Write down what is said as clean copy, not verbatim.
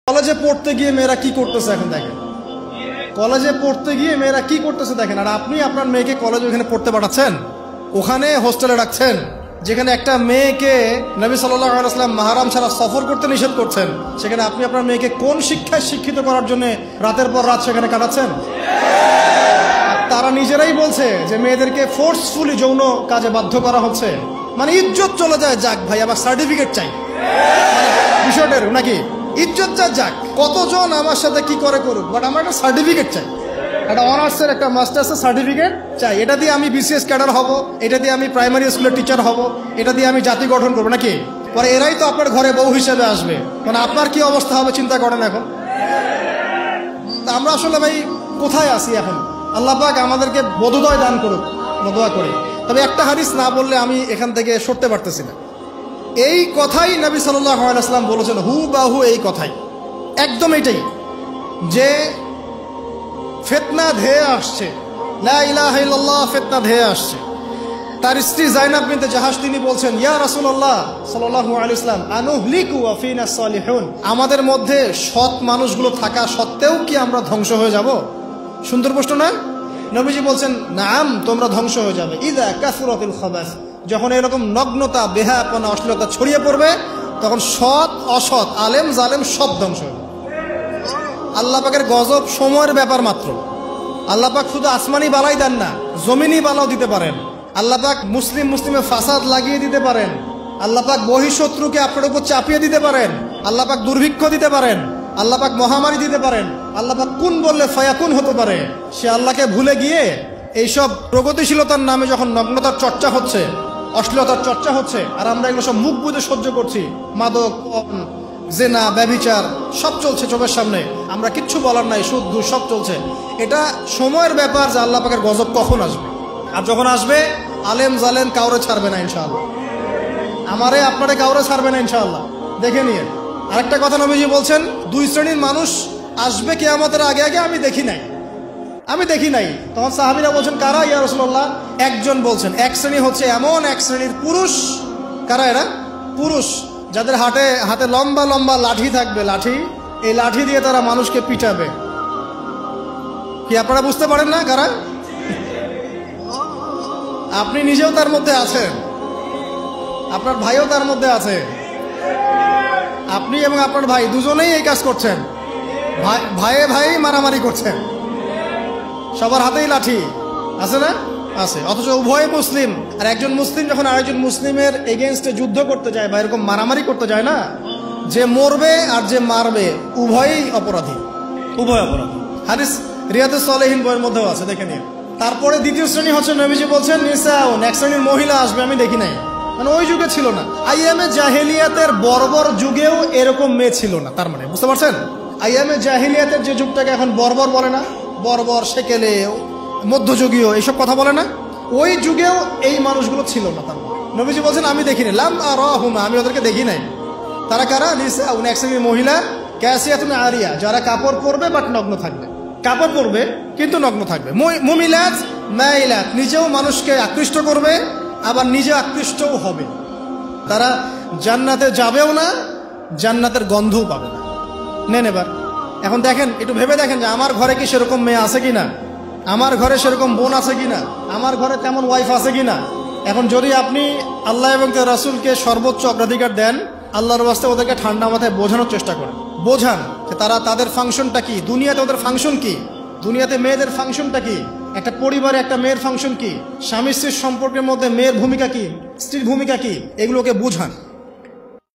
কলেজে পড়তে গিয়ে মেয়েরা কি করতেছে এখন দেখেন, কলেজে পড়তে গিয়ে মেয়েরা কি করতেছে দেখেন। আর আপনি আপনার মেয়েকে কলেজে ওখানে পড়তে পাঠাচ্ছেন, ওখানে হোস্টেলে রাখছেন, যেখানে একটা মেয়েকে নবী সাল্লাল্লাহু আলাইহি ওয়াসাল্লাম মাহরাম ছাড়া সফর করতে নিষেধ করছেন, সেখানে আপনি আপনার মেয়েকে কোন শিক্ষায় শিক্ষিত করার জন্য রাতের পর রাত সেখানে কাটাচ্ছেন? তারা নিজেরাই বলছে যে মেয়েদেরকে ফোর্সফুলি যৌন কাজে বাধ্য করা হচ্ছে। মানে ইজ্জত চলে যায়, যাক ভাই আমার সার্টিফিকেট চাই, বিষয়টার নাকি ইজ্জত যাক, কতজন আমার সাথে কি করে করুক, বাট আমার একটা সার্টিফিকেট চাই, একটা অনার্সের একটা মাস্টার্সের সার্টিফিকেট চাই। এটা দিয়ে আমি বিসিএস ক্যাডার হব, এটা দিয়ে আমি প্রাইমারি স্কুলের টিচার হব, এটা দিয়ে আমি জাতি গঠন করবো নাকি? পরে এরাই তো আপনার ঘরে বউ হিসেবে আসবে, মানে আপনার কি অবস্থা হবে চিন্তা করেন এখন। তা আমরা আসলে ভাই কোথায় আছি এখন? আল্লাহ পাক আমাদেরকে বোধোদয় দান করুক, দোয়া করি। তবে একটা হাদিস না বললে আমি এখান থেকে সরতে পারতেছি না। এই কথাই নবী সাল্লাল্লাহু আলাইহি ওয়াসাল্লাম বলেছেন, হুবাহু এই কথাই, একদম এইটাই, যে ফিতনা ধেয়ে আসছে, লা ইলাহা ইল্লাল্লাহ, ফিতনা ধেয়ে আসছে। তার স্ত্রী যায়নাব বিনতে জাহাশ তিনি বলছেন, ইয়া রাসূলুল্লাহ সাল্লাল্লাহু আলাইহি ওয়াসাল্লাম, আনুহলিকু ওয়া ফিনা সালিহুন, আমাদের মধ্যে সৎ মানুষগুলো থাকা সত্ত্বেও কি আমরা ধ্বংস হয়ে যাব? সুন্দর প্রশ্ন না? নবীজি বলছেন, নাম, তোমরা ধ্বংস হয়ে যাবে। ইযা কাসুরাতিল খাবাস, যখন এরকম নগ্নতা, বেহায়াপনা, অশ্লীলতা ছড়িয়ে পড়বে, তখন সৎ অসৎ, আলেম জালেম সব ধ্বংস হবে। আল্লাহ পাকের গজব সময়ের ব্যাপার মাত্র। আল্লাহ পাক শুধু আসমানি বালাই দেন না, জমিনি বালাও দিতে পারেন। আল্লাহ পাক মুসলিমে ফাসাদ লাগিয়ে দিতে পারেন। আল্লাহ পাক বহিঃশত্রুকে আপনার উপর চাপিয়ে দিতে পারেন। আল্লাহ পাক দুর্ভিক্ষ দিতে পারেন। আল্লাহ পাক মহামারী দিতে পারেন। আল্লাহ পাক কুন বললে ফায়াকুন হতে পারে। সে আল্লাহকে ভুলে গিয়ে এইসব প্রগতিশীলতার নামে যখন নগ্নতার চর্চা হচ্ছে, অশ্লীলতার চর্চা হচ্ছে, আর আমরা এগুলো সব মুখ বুঝে সহ্য করছি, মাদক, জেনা, ব্যভিচার সব চলছে চোখের সামনে, আমরা কিচ্ছু বলার নাই, সুদ ঘুষ সব চলছে। এটা সময়ের ব্যাপার যে আল্লাহ পাকের গজব কখন আসবে। আর যখন আসবে, আলেম জালেম কাউরে ছাড়বে না ইনশাআল্লাহ, আমারে আপনারে কাউরে ছাড়বে না ইনশাআল্লাহ, দেখে নিয়ে। আরেকটা কথা নবীজি বলছেন, দুই শ্রেণীর মানুষ আসবে কিয়ামতের আগে আগে, আমি দেখি নাই। তখন সাহাবীরা বলছেন, কারা ইয়া রাসূলুল্লাহ? একজন বলছেন, এক শ্রেণী হচ্ছে এমন এক শ্রেণীর পুরুষ। কারা এরা? পুরুষ, যাদের হাতে লম্বা লম্বা লাঠি থাকবে, লাঠি, এই লাঠি দিয়ে তারা মানুষকে পিটাবে। কি আপনারা বুঝতে পারেন না কারা? আপনি নিজেও তার মধ্যে আছেন, আপনার ভাইও তার মধ্যে আছে। আপনি এবং আপনার ভাই দুজনেই এই কাজ করছেন, ভাইয়ে ভাই মারামারি করছেন, সবার হাতেই লাঠি আছে না? আছে। অথচ উভয় মুসলিম, আর একজন মুসলিম যখন আরেকজন মুসলিমের এগেনস্টে যুদ্ধ করতে যায় বা এরকম মারামারি করতে যায় না, যে মরবে আর যে মারবে উভয়ই অপরাধী, উভয় অপরাধী। হাদিস রিয়াদুস সালেহিন বইয়ের মধ্যেও আছে, দেখে নিন। তারপরে দ্বিতীয় শ্রেণী হচ্ছে, নবীজি বলছেন, নিসাউন, এক শ্রেণীর মহিলা আসবে, আমি দেখি নাই, মানে ওই যুগে ছিল না। আইয়ামে জাহেলিয়াতের বর্বর যুগেও এরকম মেয়ে ছিল না। তার মানে বুঝতে পারছেন, আইয়ামে জাহেলিয়াতের যে যুগটাকে এখন বর্বর বলে না, বর্বর, সেকেলে, মধ্যযুগীয় এইসব কথা বলে না, ওই যুগেও এই মানুষগুলো ছিল না। তার মানে নবীজি বলছেন, আমি দেখিনি, লাম আরাহুমা, আমি ওদেরকে দেখি নাই। তারা কারা? নিসাউন, এক শ্রেণীর মহিলা, কাসিয়াতুন আরিয়া, যারা কাপড় পরবে বাট নগ্ন থাকবে, কাপড় পরবে কিন্তু নগ্ন থাকবে। মুমিলাত মাইলাত, নিজেও মানুষকে আকৃষ্ট করবে, আবার নিজে আকৃষ্টও হবে। তারা জান্নাতে যাবেও না, জান্নাতের গন্ধও পাবে না। নেন এবার এখন দেখেন, একটু ভেবে দেখেন যে আমার ঘরে কি সেরকম মেয়ে আছে কিনা, আমার ঘরে সেরকম বোন আছে কিনা, আমার ঘরে তেমন ওয়াইফ আছে কিনা। এখন যদি আপনি আল্লাহ এবং তার রাসূলকে সর্বোচ্চ অগ্রাধিকার দেন, আল্লাহর ওয়াস্তে ওদেরকে ঠান্ডা মাথায় বোঝানোর চেষ্টা করেন, বোঝান যে তাদের ফাংশনটা কি, দুনিয়াতে ওদের ফাংশন কি, দুনিয়াতে মেয়েদের ফাংশনটা কি, একটা পরিবারে একটা মেয়ের ফাংশন কি, স্বামী স্ত্রীর সম্পর্কের মধ্যে মেয়ের ভূমিকা কি, স্ত্রীর ভূমিকা কি, এগুলোকে বুঝান।